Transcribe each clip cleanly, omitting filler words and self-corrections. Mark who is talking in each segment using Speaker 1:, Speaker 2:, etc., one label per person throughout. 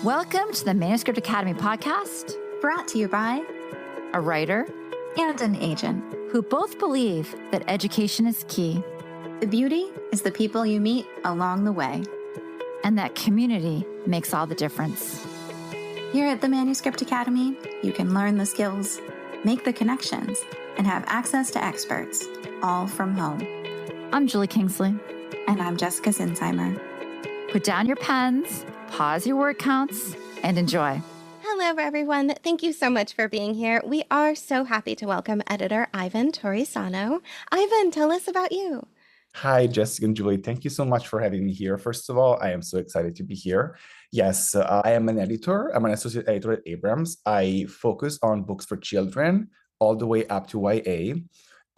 Speaker 1: Welcome to the Manuscript Academy podcast,
Speaker 2: brought to you by
Speaker 1: a writer
Speaker 2: and an agent
Speaker 1: who both believe that education is key.
Speaker 2: The beauty is the people you meet along the way,
Speaker 1: and that community makes all the difference.
Speaker 2: Here at the Manuscript Academy, you can learn the skills, make the connections, and have access to experts, all from home.
Speaker 1: I'm Julie Kingsley.
Speaker 2: And I'm Jessica Sinsheimer.
Speaker 1: Put down your pens, pause your word counts, and enjoy.
Speaker 3: Hello, everyone. Thank you so much for being here. We are so happy to welcome editor Ivan Taurisano. Ivan, tell us about you.
Speaker 4: Hi, Jessica and Julie. Thank you so much for having me here. First of all, I am so excited to be here. Yes, I am an editor. I'm an associate editor at Abrams. I focus on books for children all the way up to YA.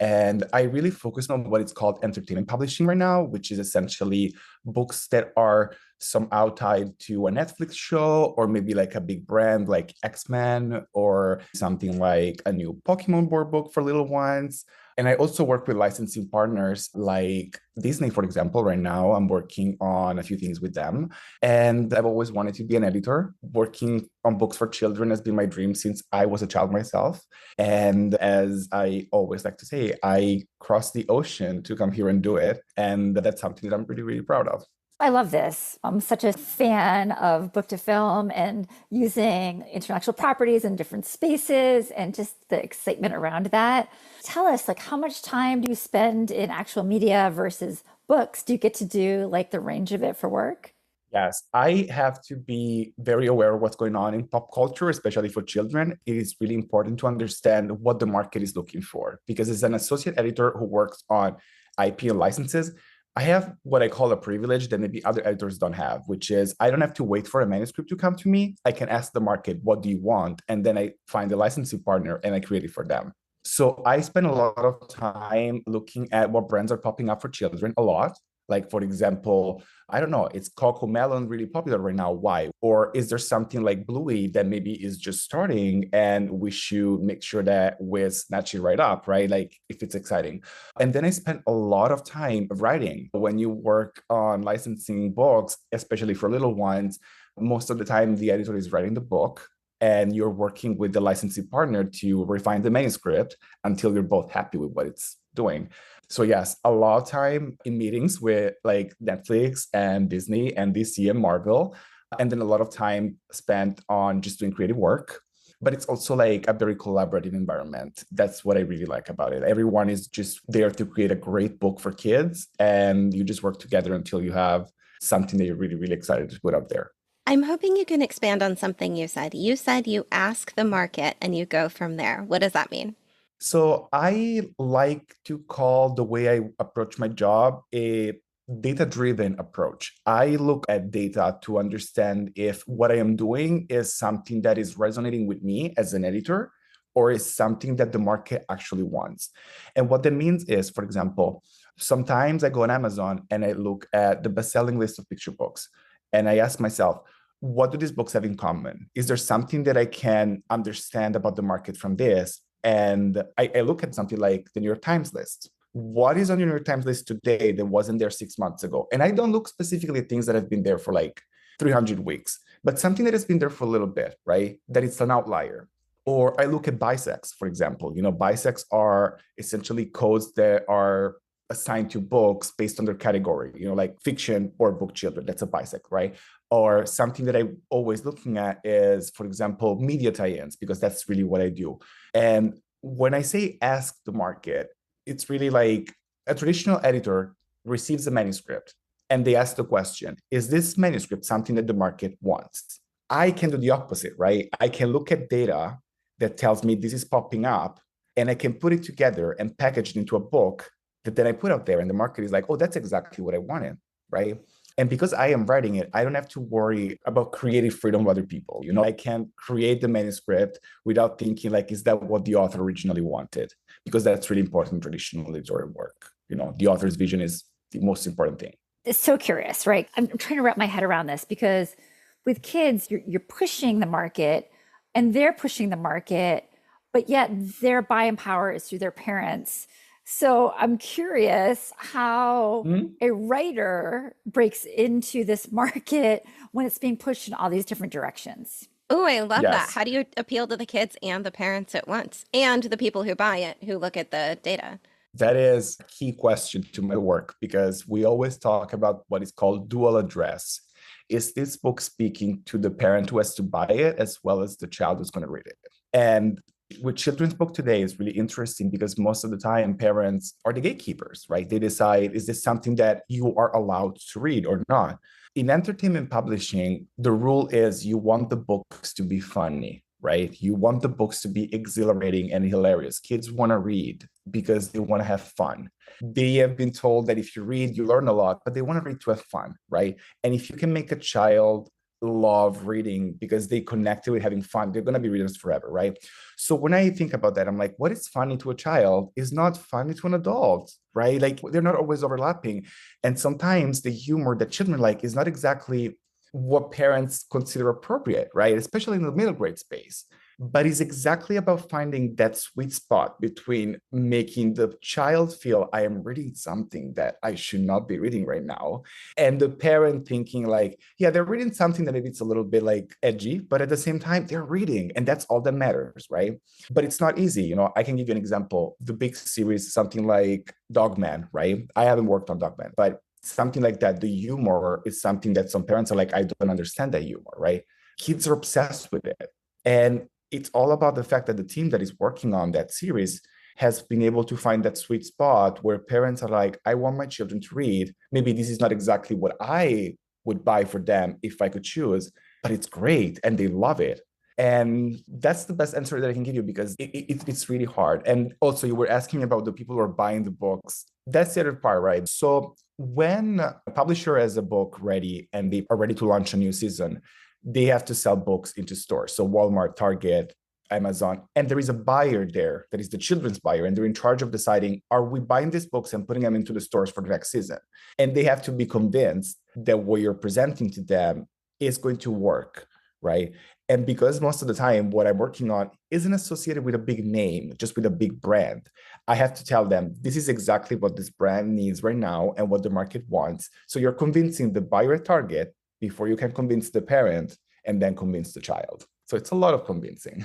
Speaker 4: And I really focus on what it's called entertainment publishing right now, which is essentially books that are somehow tied to a Netflix show or maybe like a big brand like X-Men or something like a new Pokemon board book for little ones. And I also work with licensing partners like Disney, for example. Right now, I'm working on a few things with them. And I've always wanted to be an editor. Working on books for children has been my dream since I was a child myself. And as I always like to say, I crossed the ocean to come here and do it. And that's something that I'm really, really proud of.
Speaker 1: I love this. I'm such a fan of book to film and using intellectual properties in different spaces and just the excitement around that. Tell us, how much time do you spend in actual media versus books? Do you get to do the range of it for work?
Speaker 4: Yes, I have to be very aware of what's going on in pop culture, especially for children. It is really important to understand what the market is looking for, because as an associate editor who works on IP and licenses, I have what I call a privilege that maybe other editors don't have, which is I don't have to wait for a manuscript to come to me. I can ask the market, what do you want? And then I find a licensing partner and I create it for them. So I spend a lot of time looking at what brands are popping up for children a lot. Like, for example, I don't know, it's Coco Melon really popular right now. Why? Or is there something like Bluey that maybe is just starting and we should make sure that we snatch it right up, right? If it's exciting. And then I spent a lot of time writing. When you work on licensing books, especially for little ones, most of the time the editor is writing the book and you're working with the licensing partner to refine the manuscript until you're both happy with what it's doing. So yes, a lot of time in meetings with Netflix and Disney and DC and Marvel, and then a lot of time spent on just doing creative work. But it's also a very collaborative environment. That's what I really like about it. Everyone is just there to create a great book for kids, and you just work together until you have something that you're really, really excited to put out there.
Speaker 3: I'm hoping you can expand on something you said. You said you ask the market and you go from there. What does that mean?
Speaker 4: So I like to call the way I approach my job a data-driven approach. I look at data to understand if what I am doing is something that is resonating with me as an editor or is something that the market actually wants. And what that means is, for example, sometimes I go on Amazon and I look at the best-selling list of picture books and I ask myself, what do these books have in common? Is there something that I can understand about the market from this? And I look at something like the New York Times list. What is on the New York Times list today that wasn't there 6 months ago? And I don't look specifically at things that have been there for 300 weeks, but something that has been there for a little bit, right? That it's an outlier. Or I look at BISACs, for example. BISACs are essentially codes that are assigned to books based on their category, like fiction or book children. That's a BISAC, right? Or something that I'm always looking at is, for example, media tie-ins, because that's really what I do. And when I say ask the market, it's really like a traditional editor receives a manuscript and they ask the question, is this manuscript something that the market wants? I can do the opposite, right? I can look at data that tells me this is popping up and I can put it together and package it into a book that then I put out there and the market is like, oh, that's exactly what I wanted, right? And because I am writing it, I don't have to worry about creative freedom of other people. I can create the manuscript without thinking is that what the author originally wanted? Because that's really important in traditional editorial work. The author's vision is the most important thing.
Speaker 1: It's so curious, right? I'm trying to wrap my head around this because with kids, you're pushing the market and they're pushing the market, but yet their buying power is through their parents. So I'm curious how
Speaker 4: Mhm.
Speaker 1: a writer breaks into this market when it's being pushed in all these different directions.
Speaker 3: Oh, I love that.
Speaker 4: Yes.
Speaker 3: How do you appeal to the kids and the parents at once, and the people who buy it, who look at the data?
Speaker 4: That is a key question to my work because we always talk about what is called dual address. Is this book speaking to the parent who has to buy it as well as the child who's going to read it? And with children's book today is really interesting because most of the time parents are the gatekeepers, right? They decide, is this something that you are allowed to read or not? In entertainment publishing, the rule is you want the books to be funny, right? You want the books to be exhilarating and hilarious. Kids want to read because they want to have fun. They have been told that if you read, you learn a lot, but they want to read to have fun, right? And if you can make a child love reading because they connected with having fun, they're going to be readers forever, right? So when I think about that, I'm like, what is funny to a child is not funny to an adult, right? Like they're not always overlapping. And sometimes the humor that children like is not exactly what parents consider appropriate, right? Especially in the middle grade space. But it's exactly about finding that sweet spot between making the child feel I am reading something that I should not be reading right now, and the parent thinking like, yeah, they're reading something that maybe it's a little bit like edgy, but at the same time, they're reading, and that's all that matters, right? But it's not easy. I can give you an example. The big series, something like Dogman, right? I haven't worked on Dogman, but something like that, the humor is something that some parents are like, I don't understand that humor, right? Kids are obsessed with it. And it's all about the fact that the team that is working on that series has been able to find that sweet spot where parents are like, I want my children to read. Maybe this is not exactly what I would buy for them if I could choose, but it's great and they love it. And that's the best answer that I can give you because it's really hard. And also, you were asking about the people who are buying the books. That's the other part, right? So when a publisher has a book ready and they are ready to launch a new season, they have to sell books into stores. So Walmart, Target, Amazon, and there is a buyer there that is the children's buyer, and they're in charge of deciding, are we buying these books and putting them into the stores for the next season? And they have to be convinced that what you're presenting to them is going to work, right? And because most of the time what I'm working on isn't associated with a big name, just with a big brand, I have to tell them this is exactly what this brand needs right now and what the market wants. So you're convincing the buyer at Target before you can convince the parent and then convince the child. So it's a lot of convincing.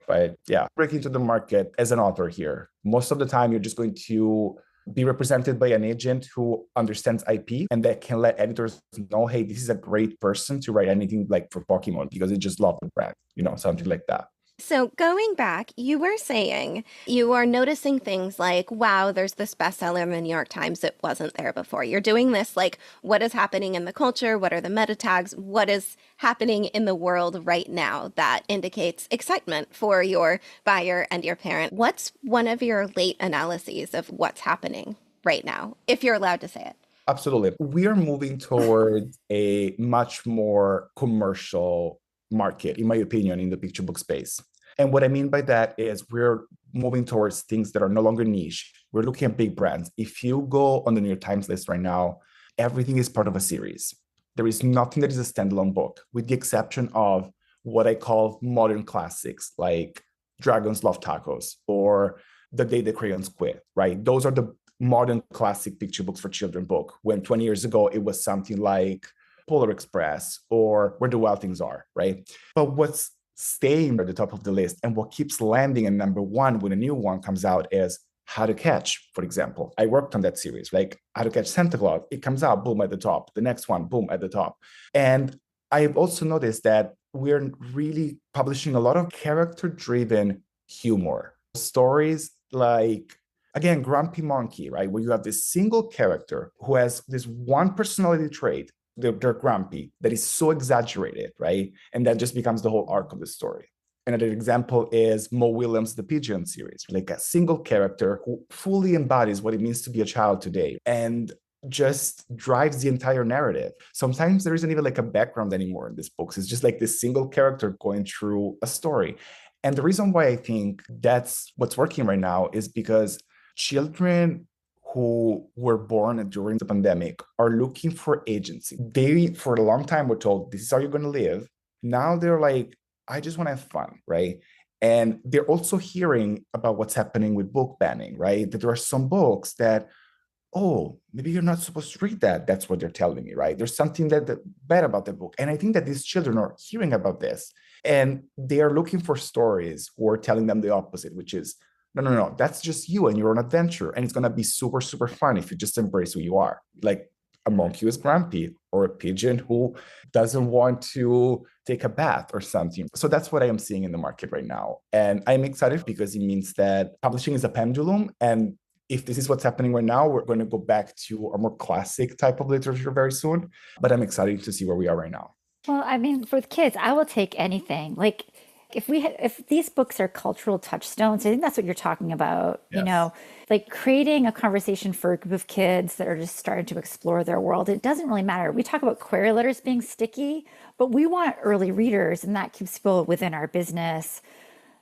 Speaker 4: But yeah, breaking into the market as an author here, most of the time you're just going to be represented by an agent who understands IP and that can let editors know, hey, this is a great person to write anything like for Pokemon because they just love the brand, something like that.
Speaker 3: So going back, you were saying you are noticing things like, wow, there's this bestseller in the New York Times that wasn't there before. You're doing this like, what is happening in the culture? What are the meta tags? What is happening in the world right now that indicates excitement for your buyer and your parent? What's one of your late analyses of what's happening right now, if you're allowed to say it?
Speaker 4: Absolutely. We are moving towards a much more commercial market, in my opinion, in the picture book space. And what I mean by that is we're moving towards things that are no longer niche. We're looking at big brands. If you go on the New York Times list right now, everything is part of a series. There is nothing that is a standalone book, with the exception of what I call modern classics, like Dragons Love Tacos or The Day the Crayons Quit, right? Those are the modern classic picture books for children book, when 20 years ago, it was something like Polar Express or Where the Wild Things Are, right? But what's staying at the top of the list and what keeps landing at number one when a new one comes out is How to Catch, for example. I worked on that series, like How to Catch Santa Claus. It comes out, boom, at the top. The next one, boom, at the top. And I've also noticed that we're really publishing a lot of character-driven humor. Stories like, again, Grumpy Monkey, right? Where you have this single character who has this one personality trait, they're grumpy, that is so exaggerated, right? And that just becomes the whole arc of the story. Another example is Mo Willems' The Pigeon series, like a single character who fully embodies what it means to be a child today and just drives the entire narrative. Sometimes there isn't even like a background anymore in these books. It's just like this single character going through a story. And the reason why I think that's what's working right now is because children who were born during the pandemic are looking for agency. They, for a long time, were told, this is how you're going to live. Now they're like, I just want to have fun, right? And they're also hearing about what's happening with book banning, right? That there are some books that, oh, maybe you're not supposed to read that. That's what they're telling me, right? There's something that bad about the book. And I think that these children are hearing about this and they are looking for stories who are telling them the opposite, which is, no, that's just you and you're on an adventure. And it's going to be super, super fun if you just embrace who you are. Like a monkey who is grumpy or a pigeon who doesn't want to take a bath or something. So that's what I am seeing in the market right now. And I'm excited because it means that publishing is a pendulum. And if this is what's happening right now, we're going to go back to a more classic type of literature very soon. But I'm excited to see where we are right now.
Speaker 1: Well, I mean, for the kids, I will take anything. Like if these books are cultural touchstones, I think that's what you're talking about,
Speaker 4: Yes.
Speaker 1: like creating a conversation for a group of kids that are just starting to explore their world. It doesn't really matter. We talk about query letters being sticky, but we want early readers and that keeps people within our business.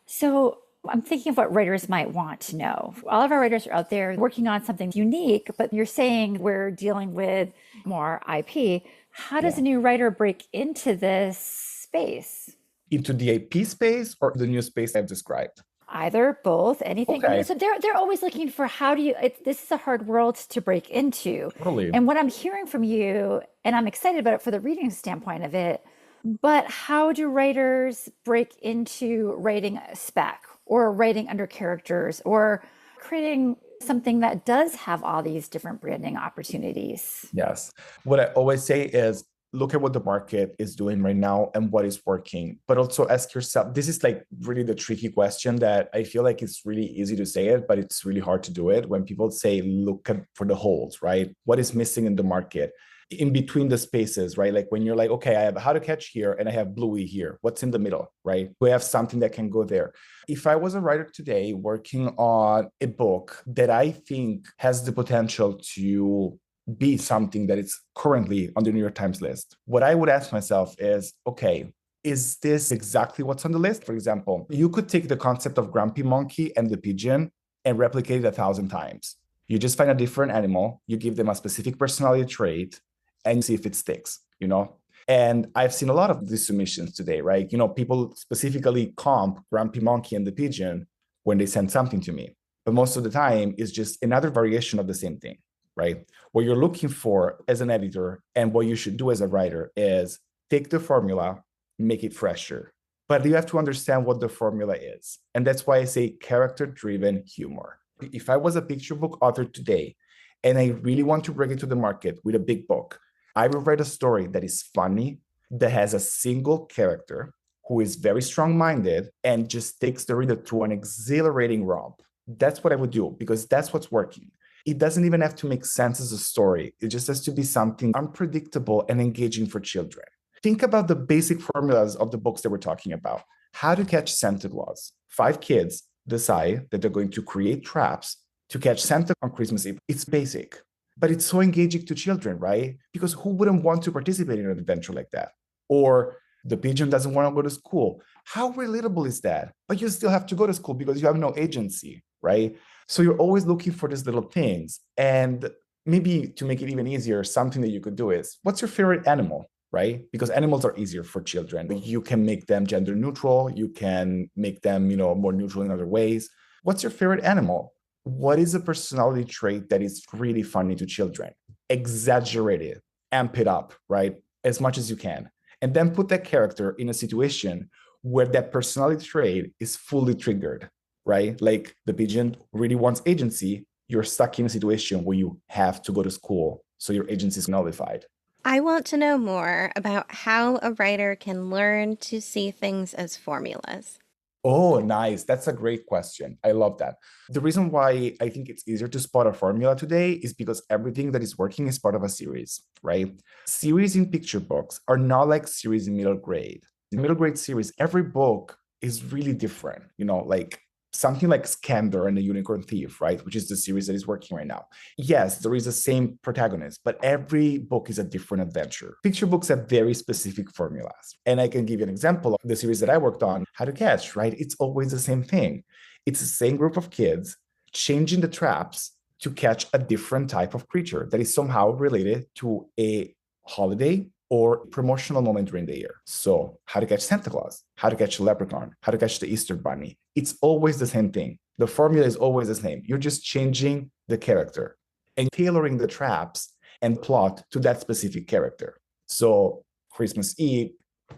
Speaker 1: So I'm thinking of what writers might want to know. All of our writers are out there working on something unique, but you're saying we're dealing with more IP. How does a new writer break into this space?
Speaker 4: Into the AP space or the new space I've described?
Speaker 1: Either, both, anything.
Speaker 4: Okay.
Speaker 1: So they're always looking for how do you, this is a hard world to break into.
Speaker 4: Totally.
Speaker 1: And what I'm hearing from you, and I'm excited about it for the reading standpoint of it, but how do writers break into writing a spec or writing under characters or creating something that does have all these different branding opportunities?
Speaker 4: Yes. What I always say is look at what the market is doing right now and what is working, but also ask yourself, this is like really the tricky question that I feel like it's really easy to say it, but it's really hard to do it when people say, look for the holes, right? What is missing in the market? In between the spaces, right? Like when you're like, okay, I have How to Catch here and I have Bluey here. What's in the middle, right? We have something that can go there. If I was a writer today working on a book that I think has the potential to be something that is currently on the New York Times list, what I would ask myself is, okay, is this exactly what's on the list? For example, you could take the concept of Grumpy Monkey and the pigeon and replicate it 1,000 times. You just find a different animal, you give them a specific personality trait, and see if it sticks, And I've seen a lot of these submissions today, right? People specifically comp Grumpy Monkey and the pigeon when they send something to me. But most of the time, it's just another variation of the same thing, right? What you're looking for as an editor and what you should do as a writer is take the formula, make it fresher. But you have to understand what the formula is. And that's why I say character-driven humor. If I was a picture book author today, and I really want to bring it to the market with a big book, I will write a story that is funny, that has a single character who is very strong-minded and just takes the reader through an exhilarating romp. That's what I would do because that's what's working. It doesn't even have to make sense as a story. It just has to be something unpredictable and engaging for children. Think about the basic formulas of the books that we're talking about. How to Catch Santa Claus. 5 kids decide that they're going to create traps to catch Santa on Christmas Eve. It's basic. But it's so engaging to children, right? Because who wouldn't want to participate in an adventure like that? Or the pigeon doesn't want to go to school. How relatable is that? But you still have to go to school because you have no agency, right? So you're always looking for these little things. And maybe to make it even easier, something that you could do is, what's your favorite animal, right? Because animals are easier for children. You can make them gender neutral. You can make them, more neutral in other ways. What's your favorite animal? What is a personality trait that is really funny to children? Exaggerate it, amp it up, right? As much as you can. And then put that character in a situation where that personality trait is fully triggered, right? Like the pigeon really wants agency. You're stuck in a situation where you have to go to school. So your agency is nullified.
Speaker 3: I want to know more about how a writer can learn to see things as formulas.
Speaker 4: Oh, nice. That's a great question. I love that. The reason why I think it's easier to spot a formula today is because everything that is working is part of a series, right? Series in picture books are not like series in middle grade. In middle grade series, every book is really different, like something like Scandor and the Unicorn Thief, right? Which is the series that is working right now. Yes, there is the same protagonist, but every book is a different adventure. Picture books have very specific formulas. And I can give you an example of the series that I worked on, How to Catch, right? It's always the same thing. It's the same group of kids changing the traps to catch a different type of creature that is somehow related to a holiday or promotional moment during the year. So how to catch Santa Claus, how to catch a leprechaun, how to catch the Easter bunny. It's always the same thing. The formula is always the same. You're just changing the character and tailoring the traps and plot to that specific character. So Christmas Eve,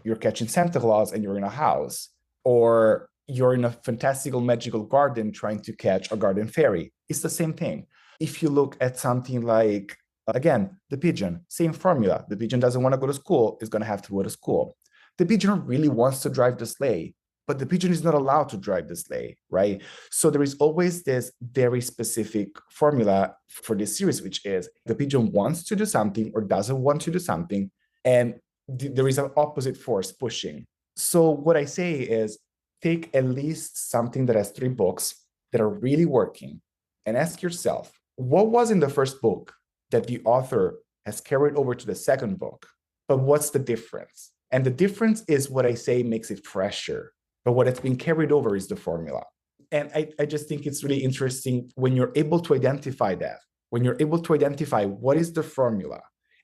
Speaker 4: you're catching Santa Claus and you're in a house, or you're in a fantastical magical garden trying to catch a garden fairy. It's the same thing. If you look at something like, again, the pigeon, same formula. The pigeon doesn't want to go to school, is going to have to go to school. The pigeon really wants to drive the sleigh, but the pigeon is not allowed to drive the sleigh, right? So there is always this very specific formula for this series, which is the pigeon wants to do something or doesn't want to do something, and there is an opposite force pushing. So what I say is take at least something that has 3 books that are really working and ask yourself, what was in the first book that the author has carried over to the second book? But what's the difference? And the difference is what I say makes it fresher. But what has been carried over is the formula. And I just think it's really interesting when you're able to identify that, when you're able to identify what is the formula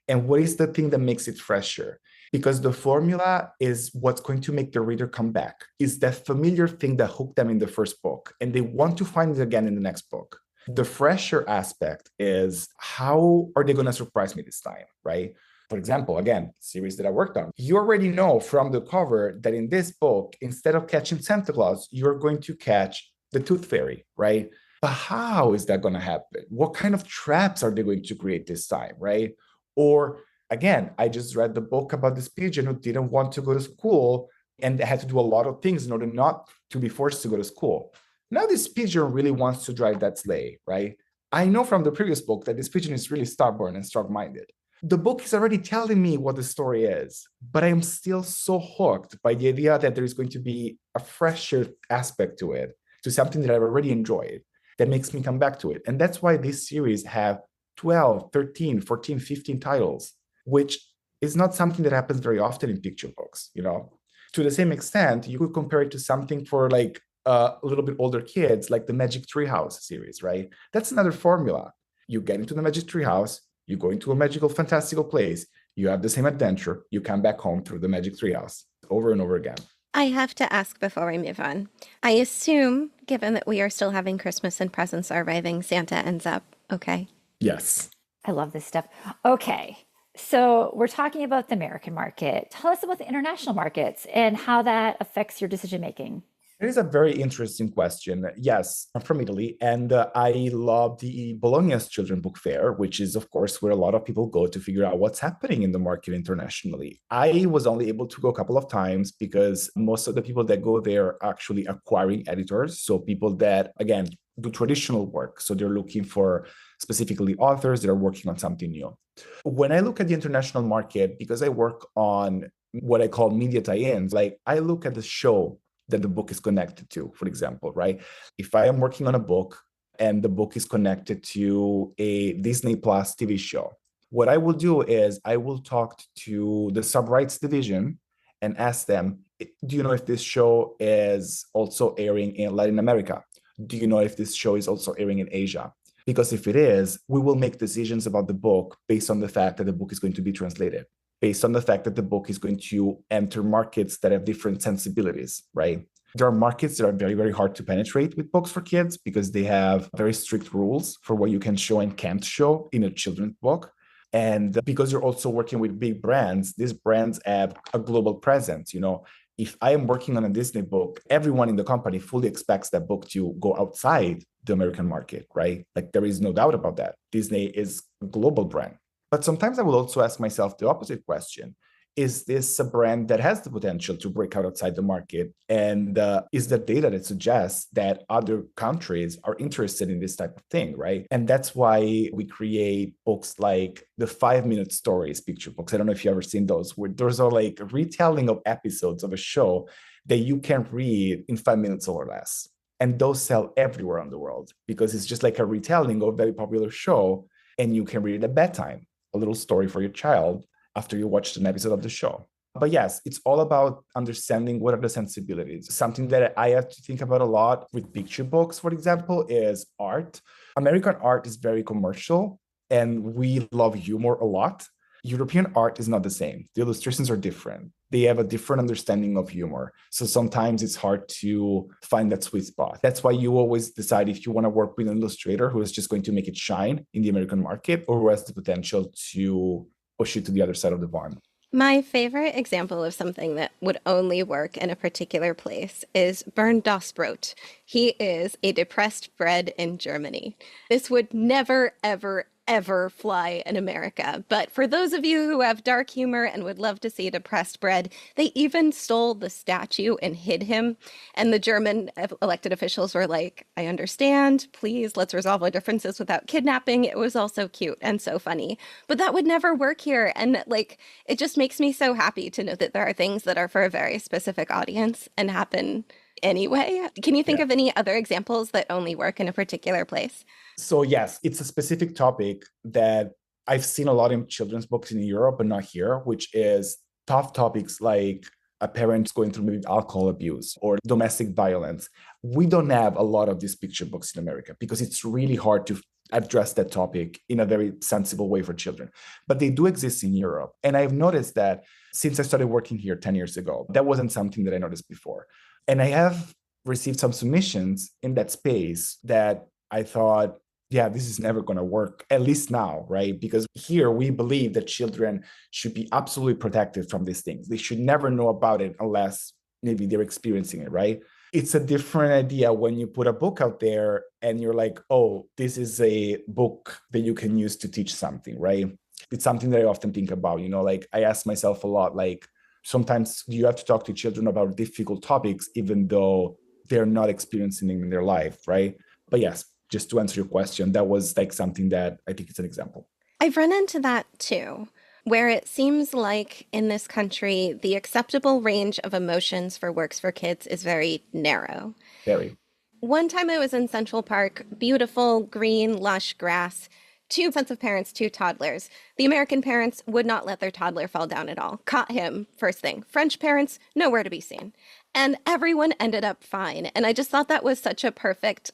Speaker 4: and what is the thing that makes it fresher. Because the formula is what's going to make the reader come back. It's that familiar thing that hooked them in the first book, and they want to find it again in the next book. The fresher aspect is, how are they going to surprise me this time, right? For example, again, series that I worked on, you already know from the cover that in this book, instead of catching Santa Claus, you're going to catch the Tooth Fairy, right? But how is that going to happen? What kind of traps are they going to create this time, right? Or again, I just read the book about this pigeon who didn't want to go to school and had to do a lot of things in order not to be forced to go to school. Now this pigeon really wants to drive that sleigh, right? I know from the previous book that this pigeon is really stubborn and strong-minded. The book is already telling me what the story is, but I am still so hooked by the idea that there is going to be a fresher aspect to it, to something that I've already enjoyed, that makes me come back to it. And that's why this series have 12, 13, 14, 15 titles, which is not something that happens very often in picture books, you know? To the same extent, you could compare it to something for like a little bit older kids, like the Magic Treehouse series, right? That's another formula. You get into the Magic Treehouse, you go into a magical, fantastical place, you have the same adventure, you come back home through the Magic Treehouse over and over again.
Speaker 3: I have to ask before we move on. I assume, given that we are still having Christmas and presents are arriving, Santa ends up okay?
Speaker 4: Yes.
Speaker 1: I love this stuff. Okay. So we're talking about the American market. Tell us about the international markets and how that affects your decision making.
Speaker 4: It is a very interesting question. Yes, I'm from Italy, and I love the Bologna's Children's Book Fair, which is, of course, where a lot of people go to figure out what's happening in the market internationally. I was only able to go a couple of times because most of the people that go there are actually acquiring editors. So people that, again, do traditional work. So they're looking for specifically authors that are working on something new. When I look at the international market, because I work on what I call media tie-ins, like I look at the show that the book is connected to, for example, right? If I am working on a book and the book is connected to a Disney Plus TV show, what I will do is I will talk to the sub-rights division and ask them, do you know if this show is also airing in Latin America? Do you know if this show is also airing in Asia? Because if it is, we will make decisions about the book based on the fact that the book is going to be translated, based on the fact that the book is going to enter markets that have different sensibilities, right? There are markets that are very, very hard to penetrate with books for kids because they have very strict rules for what you can show and can't show in a children's book. And because you're also working with big brands, these brands have a global presence. You know, if I am working on a Disney book, everyone in the company fully expects that book to go outside the American market, right? Like there is no doubt about that. Disney is a global brand. But sometimes I will also ask myself the opposite question. Is this a brand that has the potential to break out outside the market? And is there data that suggests that other countries are interested in this type of thing, right? And that's why we create books like the 5-minute stories picture books. I don't know if you've ever seen those, where those are like a retelling of episodes of a show that you can read in 5 minutes or less. And those sell everywhere in the world because it's just like a retelling of a very popular show, and you can read it at bedtime. A little story for your child after you watched an episode of the show. But yes, it's all about understanding what are the sensibilities. Something that I have to think about a lot with picture books, for example, is art. American art is very commercial and we love humor a lot. European art is not the same. The illustrations are different. They have a different understanding of humor. So sometimes it's hard to find that sweet spot. That's why you always decide if you want to work with an illustrator who is just going to make it shine in the American market, or who has the potential to push you to the other side of the pond.
Speaker 3: My favorite example of something that would only work in a particular place is Bernd Dasbrot. He is a depressed bread in Germany. This would never, ever, ever fly in America. But for those of you who have dark humor and would love to see depressed bread, they even stole the statue and hid him. And the German elected officials were like, I understand, please, let's resolve our differences without kidnapping. It was all so cute and so funny. But that would never work here. And like, it just makes me so happy to know that there are things that are for a very specific audience and happen anyway. Can you think of any other examples that only work in a particular place?
Speaker 4: So yes, it's a specific topic that I've seen a lot in children's books in Europe, but not here, which is tough topics like a parent going through maybe alcohol abuse or domestic violence. We don't have a lot of these picture books in America because it's really hard to address that topic in a very sensible way for children. But they do exist in Europe. And I've noticed that since I started working here 10 years ago, that wasn't something that I noticed before. And I have received some submissions in that space that I thought, yeah, this is never going to work, at least now, right? Because here we believe that children should be absolutely protected from these things. They should never know about it unless maybe they're experiencing it, right? It's a different idea when you put a book out there and you're like, oh, this is a book that you can use to teach something, right? It's something that I often think about, like I ask myself a lot, like sometimes you have to talk to children about difficult topics, even though they're not experiencing it in their life, right? But yes, just to answer your question, that was like something that I think it's an example.
Speaker 3: I've run into that too, where it seems like in this country, the acceptable range of emotions for works for kids is very narrow.
Speaker 4: Very.
Speaker 3: One time I was in Central Park, beautiful, green, lush grass, two sets of parents, two toddlers. The American parents would not let their toddler fall down at all. Caught him first thing. French parents, nowhere to be seen. And everyone ended up fine. And I just thought that was such a perfect,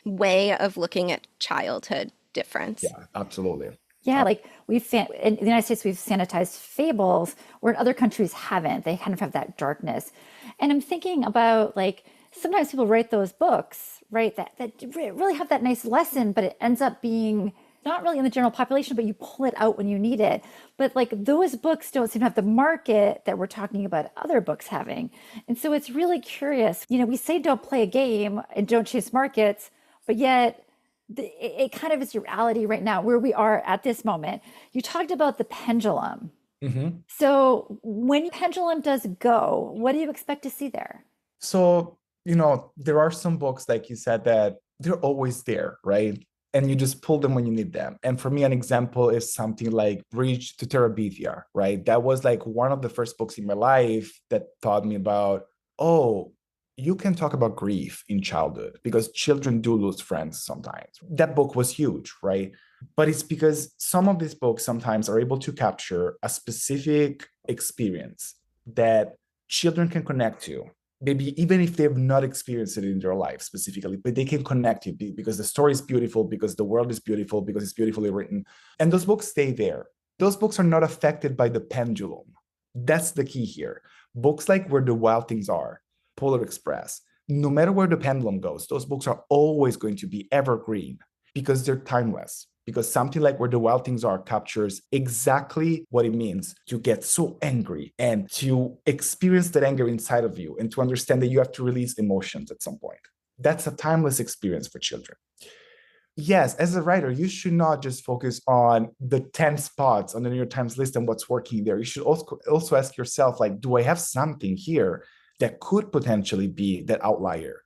Speaker 3: way of looking at childhood difference.
Speaker 4: Yeah, absolutely.
Speaker 1: Yeah, like in the United States, we've sanitized fables, where in other countries haven't. They kind of have that darkness. And I'm thinking about sometimes people write those books, right, that really have that nice lesson, but it ends up being not really in the general population, but you pull it out when you need it. But those books don't seem to have the market that we're talking about other books having. And so it's really curious. We say don't play a game and don't chase markets, but yet it kind of is your reality right now where we are at this moment. You talked about the pendulum.
Speaker 4: Mm-hmm.
Speaker 1: So when pendulum does go, what do you expect to see there?
Speaker 4: So, there are some books, like you said, that they're always there, right? And you just pull them when you need them. And for me, an example is something like Bridge to Terabithia, right? That was one of the first books in my life that taught me about, oh, you can talk about grief in childhood because children do lose friends sometimes. That book was huge, right? But it's because some of these books sometimes are able to capture a specific experience that children can connect to. Maybe even if they have not experienced it in their life specifically, but they can connect it because the story is beautiful, because the world is beautiful, because it's beautifully written. And those books stay there. Those books are not affected by the pendulum. That's the key here. Books like Where the Wild Things Are, Polar Express, no matter where the pendulum goes, those books are always going to be evergreen because they're timeless. Because something like Where the Wild Things Are captures exactly what it means to get so angry and to experience that anger inside of you and to understand that you have to release emotions at some point. That's a timeless experience for children. Yes, as a writer, you should not just focus on the 10 spots on the New York Times list and what's working there. You should also ask yourself, do I have something here that could potentially be that outlier?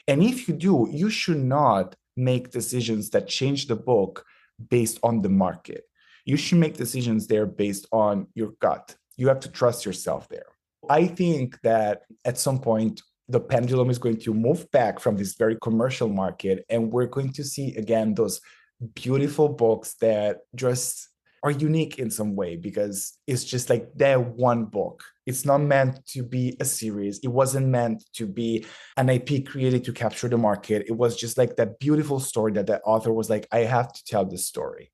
Speaker 4: And if you do, you should not make decisions that change the book based on the market. You should make decisions there based on your gut. You have to trust yourself there. I think that at some point, the pendulum is going to move back from this very commercial market, and we're going to see again those beautiful books that just are unique in some way because it's just that one book. It's not meant to be a series. It wasn't meant to be an IP created to capture the market. It was just that beautiful story that author was I have to tell this story,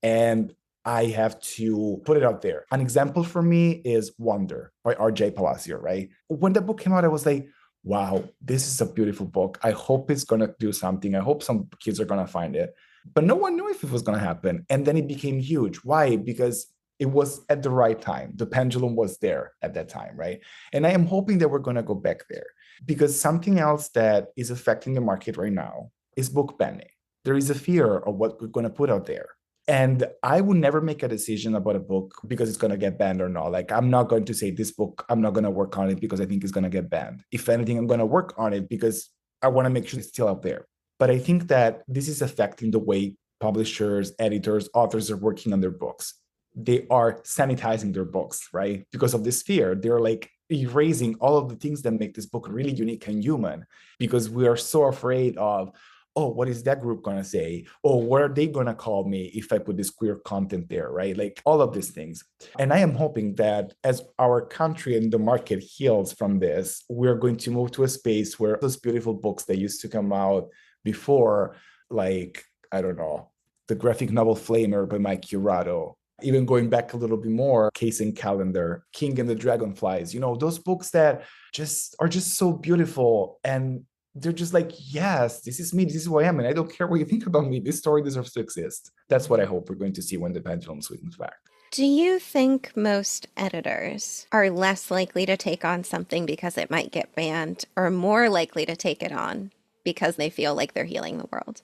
Speaker 4: And I have to put it out there. An example for me is Wonder by R.J. Palacio, right? When the book came out, I was like, wow, this is a beautiful book. I hope it's going to do something. I hope some kids are going to find it. But no one knew if it was going to happen. And then it became huge. Why? Because it was at the right time. The pendulum was there at that time, right? And I am hoping that we're going to go back there, because something else that is affecting the market right now is book banning. There is a fear of what we're going to put out there. And I would never make a decision about a book because it's going to get banned or not. Like, I'm not going to say this book, I'm not going to work on it because I think it's going to get banned. If anything, I'm going to work on it because I want to make sure it's still out there. But I think that this is affecting the way publishers, editors, authors are working on their books. They are sanitizing their books, right? Because of this fear. They're like erasing all of the things that make this book really unique and human, because we are so afraid of, oh, what is that group going to say? Oh, what are they going to call me if I put this queer content there, right? Like all of these things. And I am hoping that as our country and the market heals from this, we're going to move to a space where those beautiful books that used to come out before, like, I don't know, the graphic novel Flamer by Mike Curato, even going back a little bit more, Case and Calendar, King and the Dragonflies, those books that are just so beautiful. And they're just like, yes, this is me, this is who I am, and I don't care what you think about me. This story deserves to exist. That's what I hope we're going to see when the pendulum swings back.
Speaker 3: Do you think most editors are less likely to take on something because it might get banned, or more likely to take it on because they feel like they're healing the world?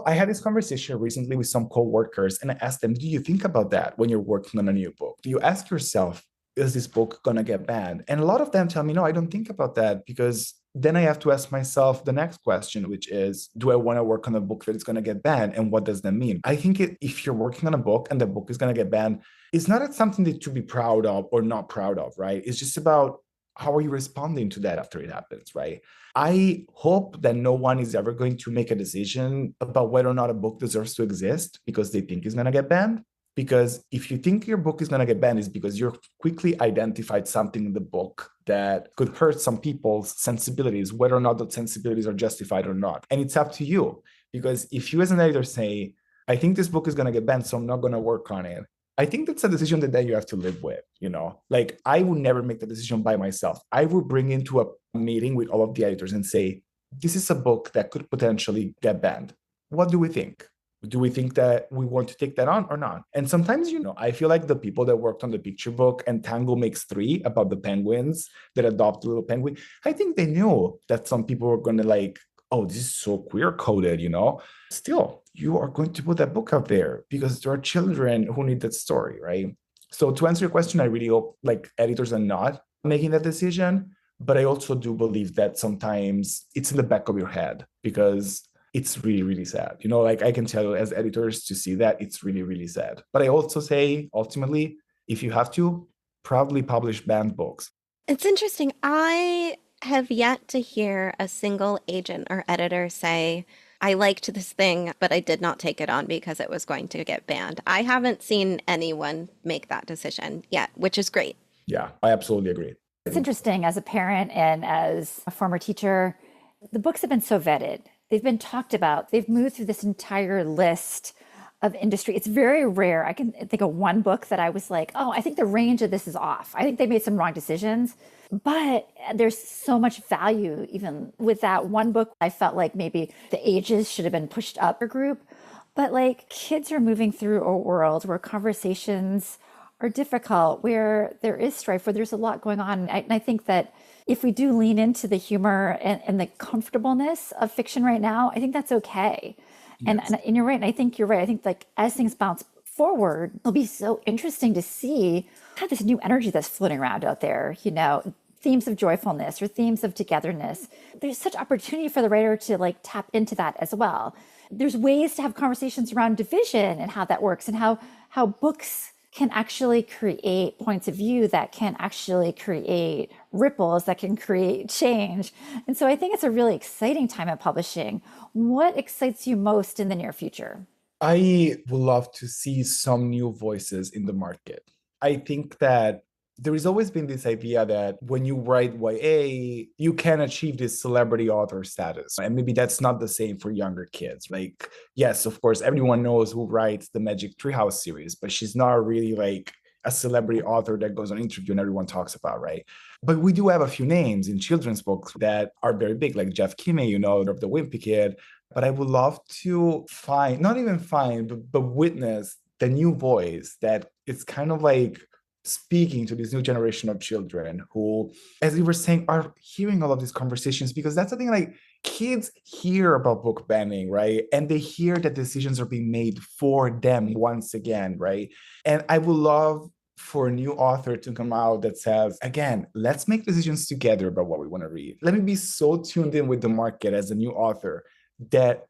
Speaker 4: I had this conversation recently with some coworkers, and I asked them, do you think about that when you're working on a new book? Do you ask yourself, is this book going to get banned? And a lot of them tell me, no, I don't think about that, because then I have to ask myself the next question, which is, do I want to work on a book that is going to get banned? And what does that mean? I think if you're working on a book and the book is going to get banned, it's not something that to be proud of or not proud of, right? It's just about how are you responding to that after it happens, right? I hope that no one is ever going to make a decision about whether or not a book deserves to exist because they think it's going to get banned. Because if you think your book is going to get banned, it's because you're quickly identified something in the book that could hurt some people's sensibilities, whether or not those sensibilities are justified or not. And it's up to you. Because if you as an editor say, I think this book is going to get banned, so I'm not going to work on it, I think that's a decision that then you have to live with, Like, I would never make the decision by myself. I would bring into a meeting with all of the editors and say, this is a book that could potentially get banned. What do we think? Do we think that we want to take that on or not? And sometimes, I feel like the people that worked on the picture book and Tango Makes 3 about the penguins that adopt a little penguin, I think they knew that some people were going to like, oh, this is so queer coded, Still, you are going to put that book out there because there are children who need that story, right? So to answer your question, I really hope like editors are not making that decision, but I also do believe that sometimes it's in the back of your head because it's really, really sad. Like I can tell you as editors to see that it's really, really sad. But I also say, ultimately, if you have to, proudly publish banned books.
Speaker 3: It's interesting. I have yet to hear a single agent or editor say, I liked this thing, but I did not take it on because it was going to get banned. I haven't seen anyone make that decision yet, which is great.
Speaker 4: Yeah, I absolutely agree.
Speaker 1: It's interesting, as a parent and as a former teacher, the books have been so vetted. They've been talked about. They've moved through this entire list of industry. It's very rare. I can think of one book that I was like, oh, I think the range of this is off. I think they made some wrong decisions. But there's so much value even with that one book. I felt like maybe the ages should have been pushed up a group. But like, kids are moving through a world where conversations are difficult, where there is strife, where there's a lot going on. And I think that if we do lean into the humor and the comfortableness of fiction right now, I think that's okay. Yes. And you're right. And I think you're right. I think like as things bounce forward, it'll be so interesting to see this new energy that's floating around out there, themes of joyfulness or themes of togetherness. There's such opportunity for the writer to like tap into that as well. There's ways to have conversations around division and how that works, and how books can actually create points of view that can actually create ripples that can create change. And so I think it's a really exciting time in publishing. What excites you most in the near future?
Speaker 4: I would love to see some new voices in the market. I think that there has always been this idea that when you write YA, you can achieve this celebrity author status. And maybe that's not the same for younger kids. Like, yes, of course, everyone knows who writes the Magic Treehouse series, but she's not really like a celebrity author that goes on interview and everyone talks about, right? But we do have a few names in children's books that are very big, like Jeff Kinney, of the Wimpy Kid. But I would love to find, not even find, but witness the new voice that it's kind of like speaking to this new generation of children who, as you were saying, are hearing all of these conversations, because that's the thing, like kids hear about book banning, right? And they hear that decisions are being made for them once again, right? And I would love for a new author to come out that says, again, let's make decisions together about what we want to read. Let me be so tuned in with the market as a new author that,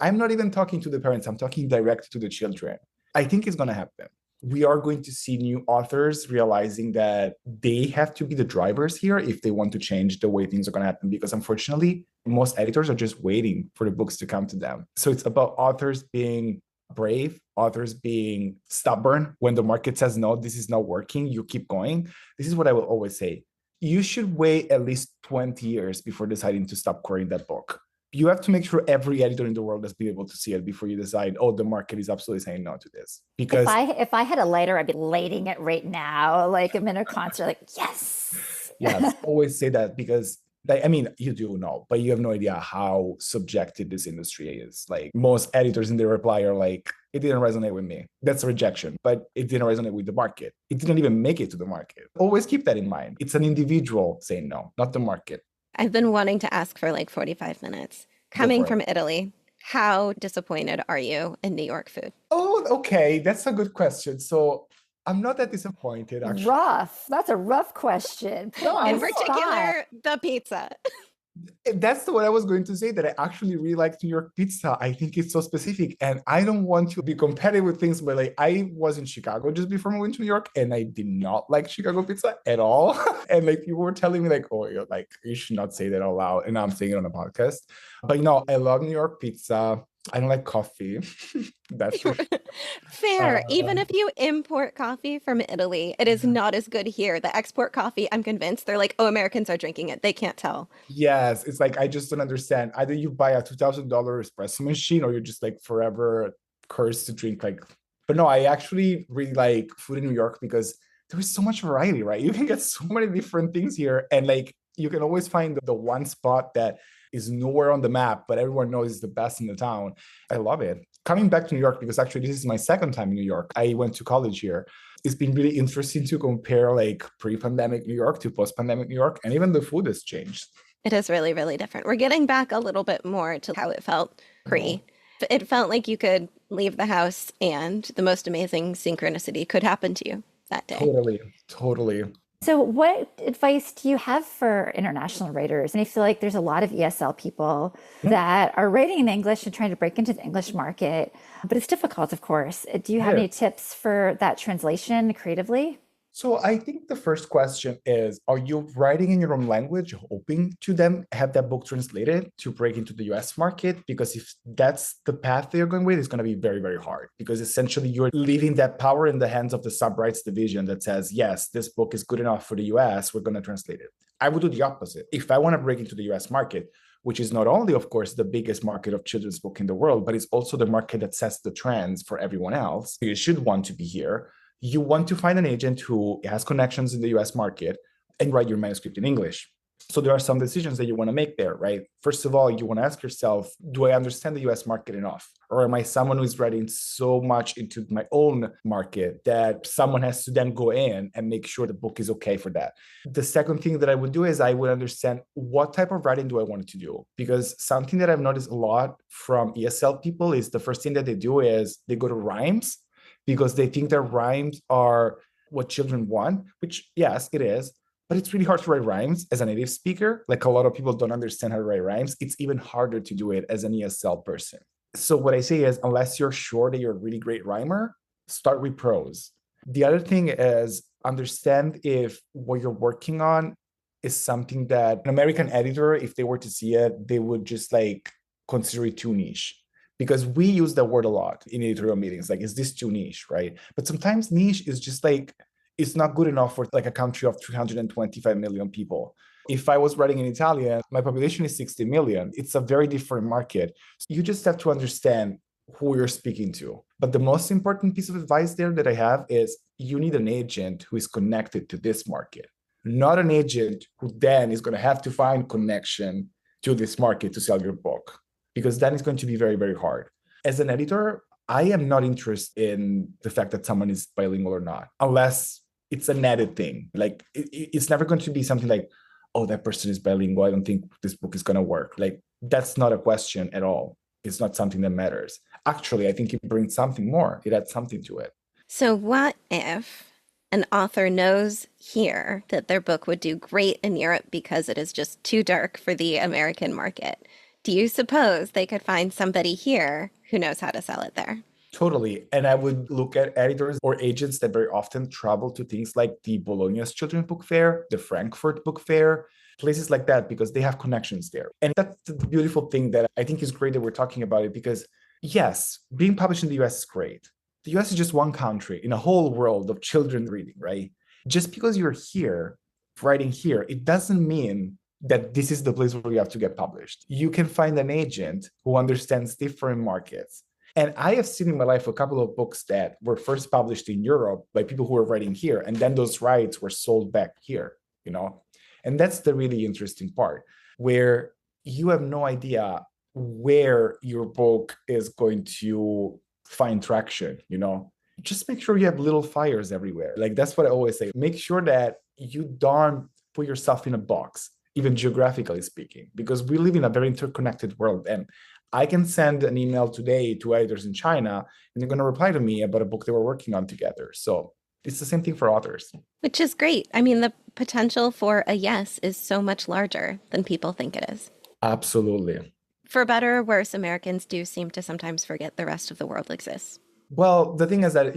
Speaker 4: I'm not even talking to the parents, I'm talking direct to the children. I think it's going to happen. We are going to see new authors realizing that they have to be the drivers here if they want to change the way things are going to happen, because unfortunately, most editors are just waiting for the books to come to them. So it's about authors being brave, authors being stubborn. When the market says, no, this is not working, you keep going. This is what I will always say. You should wait at least 20 years before deciding to stop querying that book. You have to make sure every editor in the world has been able to see it before you decide, oh, the market is absolutely saying no to this. Because
Speaker 1: if I had a lighter, I'd be lighting it right now. Like I'm in a concert, like, yes.
Speaker 4: Yes, always say that, because you do know, but you have no idea how subjective this industry is. Like most editors in their reply are like, it didn't resonate with me. That's a rejection, but it didn't resonate with the market. It didn't even make it to the market. Always keep that in mind. It's an individual saying no, not the market.
Speaker 3: I've been wanting to ask for like 45 minutes. Coming from Italy, how disappointed are you in New York food?
Speaker 4: Oh, okay. That's a good question. So I'm not that disappointed, actually.
Speaker 1: Rough. That's a rough question.
Speaker 3: In particular, the pizza.
Speaker 4: That's what I was going to say, that I actually really like New York pizza. I think it's so specific, and I don't want to be competitive with things, but like I was in Chicago just before moving to New York, and I did not like Chicago pizza at all. And like people were telling me like, oh, you're like, you should not say that out loud. And I'm saying it on a podcast. But I love New York pizza. I don't like coffee. That's for sure.
Speaker 3: Fair. Even if you import coffee from Italy, it is not as good here. The export coffee, I'm convinced they're like, oh, Americans are drinking it. They can't tell.
Speaker 4: Yes. It's like, I just don't understand. Either you buy a $2,000 espresso machine or you're just like forever cursed to drink but no, I actually really like food in New York because there is so much variety, right? You can get so many different things here. And like, you can always find the one spot that is nowhere on the map, but everyone knows is the best in the town. I love it. Coming back to New York, because actually this is my second time in New York. I went to college here. It's been really interesting to compare like pre-pandemic New York to post-pandemic New York, and even the food has changed.
Speaker 3: It is really, really different. We're getting back a little bit more to how it felt pre. It felt like you could leave the house and the most amazing synchronicity could happen to you that day.
Speaker 4: Totally.
Speaker 1: So what advice do you have for international writers? And I feel like there's a lot of ESL people that are writing in English and trying to break into the English market, but it's difficult, of course. Do you have any tips for that translation creatively?
Speaker 4: So I think the first question is, are you writing in your own language, hoping to then have that book translated to break into the US market? Because if that's the path that you're going with, it's going to be very, very hard, because essentially you're leaving that power in the hands of the sub-rights division that says, yes, this book is good enough for the US, we're going to translate it. I would do the opposite. If I want to break into the US market, which is not only, of course, the biggest market of children's book in the world, but it's also the market that sets the trends for everyone else. You should want to be here. You want to find an agent who has connections in the US market and write your manuscript in English. So there are some decisions that you want to make there, right? First of all, you want to ask yourself, do I understand the US market enough? Or am I someone who is writing so much into my own market that someone has to then go in and make sure the book is okay for that? The second thing that I would do is I would understand, what type of writing do I want to do? Because something that I've noticed a lot from ESL people is the first thing that they do is they go to rhymes, because they think that rhymes are what children want, which yes, it is, but it's really hard to write rhymes as a native speaker. Like a lot of people don't understand how to write rhymes. It's even harder to do it as an ESL person. So what I say is, unless you're sure that you're a really great rhymer, start with prose. The other thing is, understand if what you're working on is something that an American editor, if they were to see it, they would just like consider it too niche. Because we use that word a lot in editorial meetings, like, is this too niche, right? But sometimes niche is just like, it's not good enough for like a country of 325 million people. If I was writing in Italian, my population is 60 million. It's a very different market. So you just have to understand who you're speaking to. But the most important piece of advice there that I have is you need an agent who is connected to this market, not an agent who then is going to have to find connection to this market to sell your book, because then it's going to be very, very hard. As an editor, I am not interested in the fact that someone is bilingual or not, unless it's an added thing. Like it's never going to be something like, oh, that person is bilingual, I don't think this book is going to work. Like that's not a question at all. It's not something that matters. Actually, I think it brings something more. It adds something to it.
Speaker 3: So what if an author knows here that their book would do great in Europe because it is just too dark for the American market? Do you suppose they could find somebody here who knows how to sell it there?
Speaker 4: Totally. And I would look at editors or agents that very often travel to things like the Bologna's Children's Book Fair, the Frankfurt Book Fair, places like that, because they have connections there. And that's the beautiful thing that I think is great that we're talking about it, because yes, being published in the US is great. The US is just one country in a whole world of children reading, right? Just because you're here, writing here, it doesn't mean that this is the place where you have to get published. You can find an agent who understands different markets. And I have seen in my life a couple of books that were first published in Europe by people who were writing here, and then those rights were sold back here, you know? And that's the really interesting part, where you have no idea where your book is going to find traction, you know? Just make sure you have little fires everywhere. Like that's what I always say. Make sure that you don't put yourself in a box, even geographically speaking, because we live in a very interconnected world. And I can send an email today to editors in China, and they're going to reply to me about a book they were working on together. So it's the same thing for authors.
Speaker 3: Which is great. I mean, the potential for a yes is so much larger than people think it is.
Speaker 4: Absolutely.
Speaker 3: For better or worse, Americans do seem to sometimes forget the rest of the world exists.
Speaker 4: Well, the thing is that,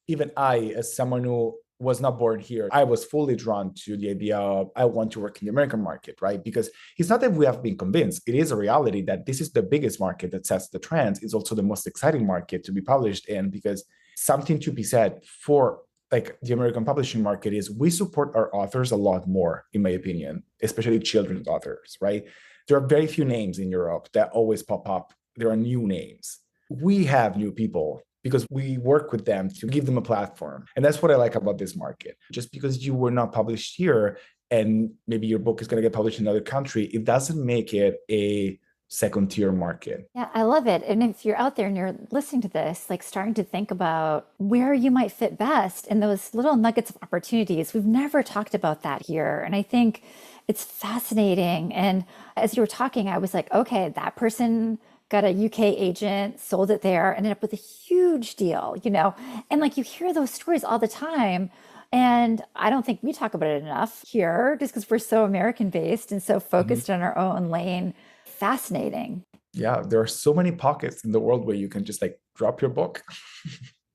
Speaker 4: even I, as someone who was not born here, I was fully drawn to the idea of I want to work in the American market, right? Because it's not that we have been convinced. It is a reality that this is the biggest market that sets the trends. It's also the most exciting market to be published in, because something to be said for like the American publishing market is we support our authors a lot more, in my opinion, especially children's authors, right? There are very few names in Europe that always pop up. There are new names. We have new people because we work with them to give them a platform. And that's what I like about this market. Just because you were not published here and maybe your book is going to get published in another country, it doesn't make it a second tier market.
Speaker 1: Yeah, I love it. And if you're out there and you're listening to this, like starting to think about where you might fit best in those little nuggets of opportunities, we've never talked about that here. And I think it's fascinating. And as you were talking, I was like, okay, that person got a UK agent, sold it there, ended up with a huge deal, and like you hear those stories all the time. And I don't think we talk about it enough here just because we're so American based and so focused on our own lane. Fascinating.
Speaker 4: Yeah, there are so many pockets in the world where you can just like drop your book.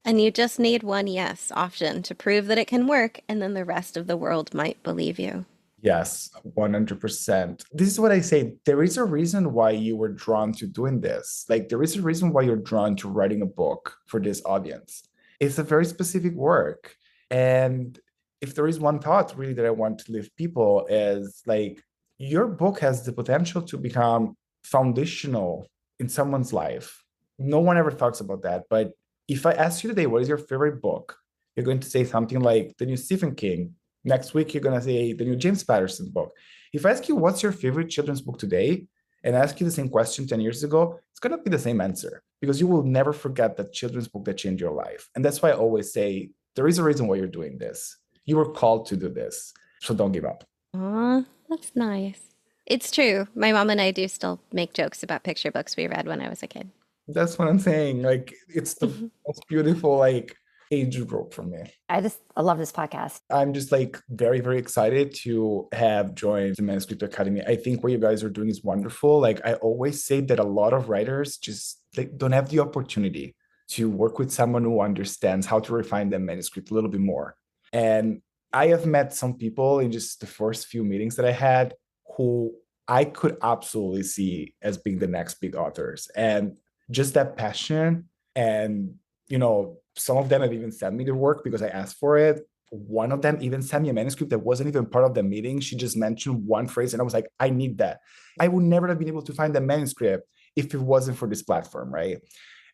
Speaker 3: And you just need one yes often to prove that it can work, and then the rest of the world might believe you.
Speaker 4: Yes, 100%. This is what I say. There is a reason why you were drawn to doing this. Like, there is a reason why you're drawn to writing a book for this audience. It's a very specific work. And if there is one thought really that I want to leave people is like, your book has the potential to become foundational in someone's life. No one ever talks about that. But if I ask you today, what is your favorite book? You're going to say something like the new Stephen King. Next week, you're going to say the new James Patterson book. If I ask you what's your favorite children's book today, and ask you the same question 10 years ago, it's going to be the same answer, because you will never forget that children's book that changed your life. And that's why I always say, there is a reason why you're doing this. You were called to do this. So don't give up.
Speaker 3: Aw, that's nice. It's true. My mom and I do still make jokes about picture books we read when I was a kid.
Speaker 4: That's what I'm saying. Like, it's the most beautiful, age group for me.
Speaker 1: I love this podcast.
Speaker 4: I'm just very, very excited to have joined the Manuscript Academy. I think what you guys are doing is wonderful. I always say that a lot of writers just don't have the opportunity to work with someone who understands how to refine their manuscript a little bit more. And I have met some people in just the first few meetings that I had who I could absolutely see as being the next big authors. And just that passion and, some of them have even sent me their work because I asked for it. one of them even sent me a manuscript that wasn't even part of the meeting. She just mentioned one phrase and I was like, I need that. I would never have been able to find the manuscript if it wasn't for this platform, right?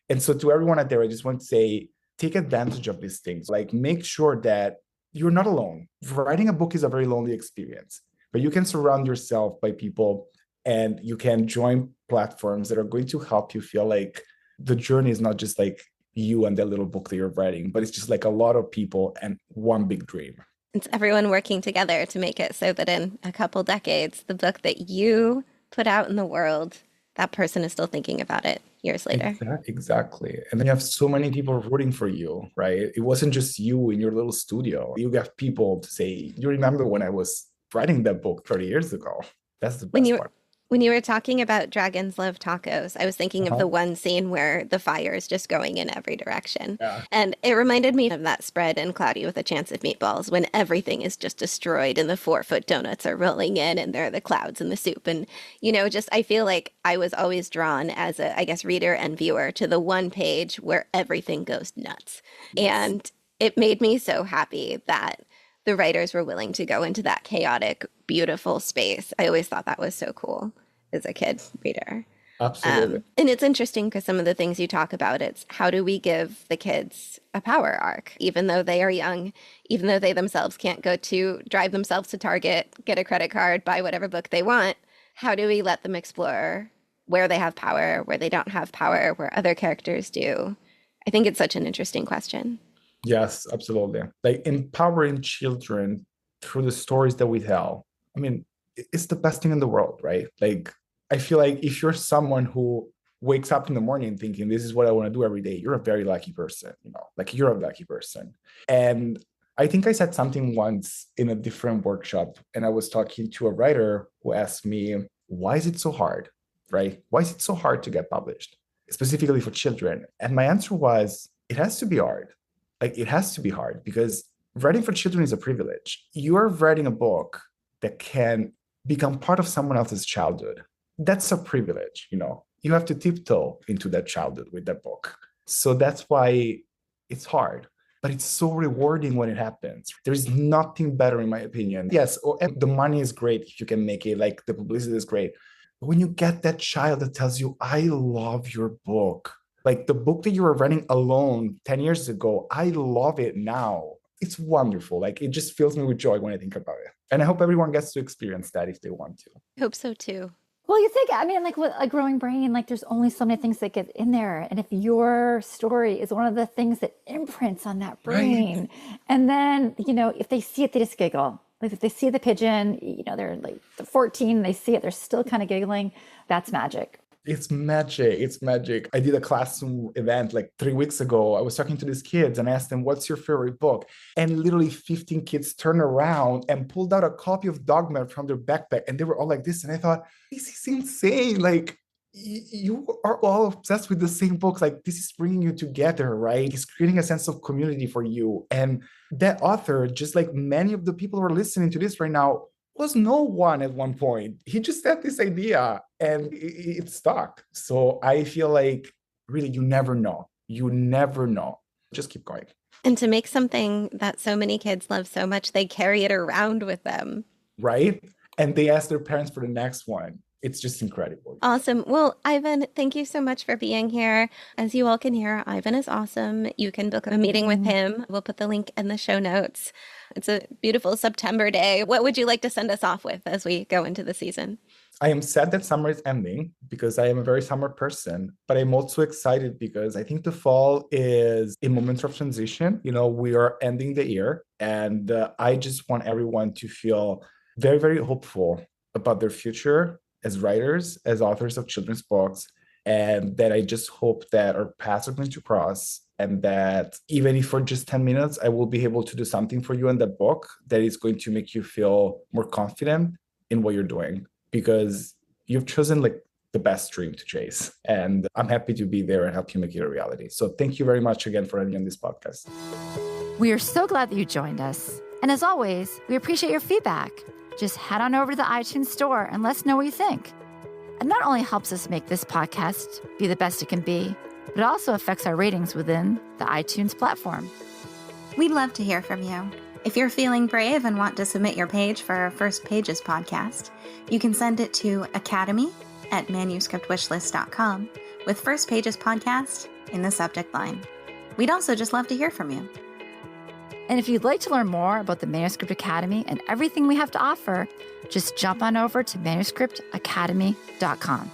Speaker 4: And so to everyone out there, I just want to say, take advantage of these things. Like, make sure that you're not alone. Writing a book is a very lonely experience, but you can surround yourself by people and you can join platforms that are going to help you feel like the journey is not just like you and that little book that you're writing, but it's just like a lot of people and one big dream.
Speaker 3: It's everyone working together to make it so that in a couple decades, the book that you put out in the world, that person is still thinking about it years later.
Speaker 4: Exactly. And then you have so many people rooting for you, right? It wasn't just you in your little studio. You got people to say, you remember when I was writing that book 30 years ago? That's the best part.
Speaker 3: When you were talking about Dragons Love Tacos, I was thinking of the one scene where the fire is just going in every direction.
Speaker 4: Yeah.
Speaker 3: And it reminded me of that spread in Cloudy with a Chance of Meatballs when everything is just destroyed and the 4-foot donuts are rolling in and there are the clouds in the soup. And, you know, just I feel like I was always drawn as a, I guess, reader and viewer to the one page where everything goes nuts. Yes. And it made me so happy that the writers were willing to go into that chaotic, beautiful space. I always thought that was so cool as a kid reader.
Speaker 4: Absolutely.
Speaker 3: And it's interesting because some of the things you talk about, it's how do we give the kids a power arc, even though they are young, even though they themselves can't go to drive themselves to Target, get a credit card, buy whatever book they want. How do we let them explore where they have power, where they don't have power, where other characters do? I think it's such an interesting question.
Speaker 4: Yes, absolutely. Like empowering children through the stories that we tell. I mean, it's the best thing in the world, right? Like, I feel like if you're someone who wakes up in the morning thinking, this is what I want to do every day, you're a very lucky person, you know, like you're a lucky person. And I think I said something once in a different workshop, and I was talking to a writer who asked me, why is it so hard, right? Why is it so hard to get published, specifically for children? And my answer was, it has to be hard. Like, it has to be hard because writing for children is a privilege. You are writing a book that can become part of someone else's childhood. That's a privilege, you know. You have to tiptoe into that childhood with that book. So that's why it's hard, but it's so rewarding when it happens. There's nothing better, in my opinion. Yes, the money is great if you can make it, like the publicity is great. But when you get that child that tells you, I love your book, like the book that you were writing alone 10 years ago, I love it now. It's wonderful. Like, it just fills me with joy when I think about it. And I hope everyone gets to experience that if they want to.
Speaker 3: I hope so too.
Speaker 1: Well, you think, I mean, like with a growing brain, like there's only so many things that get in there. And if your story is one of the things that imprints on that brain, right. And then, you know, if they see it, they just giggle. Like if they see the pigeon, you know, they're like 14, they see it, they're still kind of giggling. That's magic.
Speaker 4: It's magic. It's magic. I did a classroom event like 3 weeks ago. I was talking to these kids and asked them, what's your favorite book? And literally 15 kids turned around and pulled out a copy of Dogma from their backpack. And they were all like this. And I thought, this is insane. Like, you are all obsessed with the same books. Like, this is bringing you together, right? It's creating a sense of community for you. And that author, just like many of the people who are listening to this right now, was no one at one point. He just had this idea and it stuck. So I feel like really you never know. You never know. Just keep going.
Speaker 3: And to make something that so many kids love so much, they carry it around with them.
Speaker 4: Right? And they ask their parents for the next one. It's just incredible.
Speaker 3: Awesome. Well, Ivan, thank you so much for being here. As you all can hear, Ivan is awesome. You can book a meeting with him. We'll put the link in the show notes. It's a beautiful September day. What would you like to send us off with as we go into the season?
Speaker 4: I am sad that summer is ending because I am a very summer person, but I'm also excited because I think the fall is a moment of transition. You know, we are ending the year and I just want everyone to feel very, very hopeful about their future as writers, as authors of children's books, and that I just hope that our paths are going to cross and that even if for just 10 minutes, I will be able to do something for you in that book that is going to make you feel more confident in what you're doing because you've chosen like the best dream to chase. And I'm happy to be there and help you make it a reality. So thank you very much again for having me on this podcast.
Speaker 1: We are so glad that you joined us. And as always, we appreciate your feedback. Just head on over to the iTunes store and let us know what you think. It not only helps us make this podcast be the best it can be, but it also affects our ratings within the iTunes platform.
Speaker 2: We'd love to hear from you. If you're feeling brave and want to submit your page for our First Pages podcast, you can send it to academy@manuscriptwishlist.com with First Pages podcast in the subject line. We'd also just love to hear from you.
Speaker 1: And if you'd like to learn more about the Manuscript Academy and everything we have to offer, just jump on over to manuscriptacademy.com.